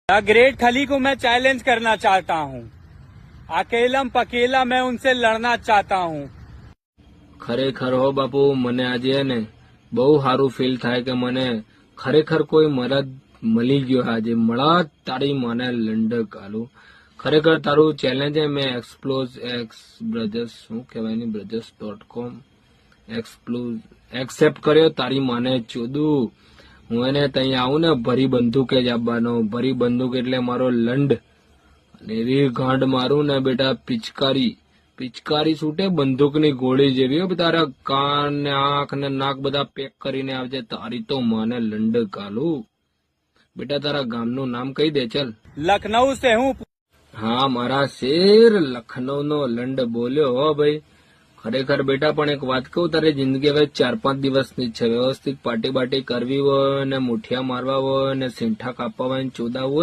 The great खली को मैं चैलेंज करना चाहता हूँ। अकेलम पकेला मैं उनसे लड़ना चाहता हूँ। ખરેખર હો બાપુ, મને આજે ને બહુ સારું ફીલ થાય કે મને ખરેખર કોઈ મરદ મળી ગયો. આજે મળા તારી મને લંડક આલું. ખરેખર તારું ચેલેન્જ હે. મેં એક્સપ્લોઝ બ્રધર્સ શું કહેવાય ની brothers.com એક્સેપ્ટ કર્યો. તારી મને ચોદું હું એને ત્યાં આવું ને ભરી બંદૂકે જ આવવાનો. ભરી બંદૂક એટલે મારો લંડ. અને એવી ગાંઠ મારું ને બેટા, પિચકારી છૂટે બંદૂકની ગોળી જેવી. તારા કાન ને આંખ ને નાક બધા પેક કરીને આવજે. તારી તો મને લંડ કાલું. બેટા તારા ગામનું નામ કહી દે ચલ. लखनऊ से हूँ। હા મારા શેર, લખનઉ નો લંડ બોલ્યો હો ભાઈ. ખરેખર બેટા પણ એક વાત કહું, તારી જિંદગી હવે 4-5 દિવસની જ છે. વ્યવસ્થિત પાર્ટી કરવી હોય ને મુઠિયા મારવા હોય ને સીંઠા કાપવા હોય ને ચોદાવવું હોય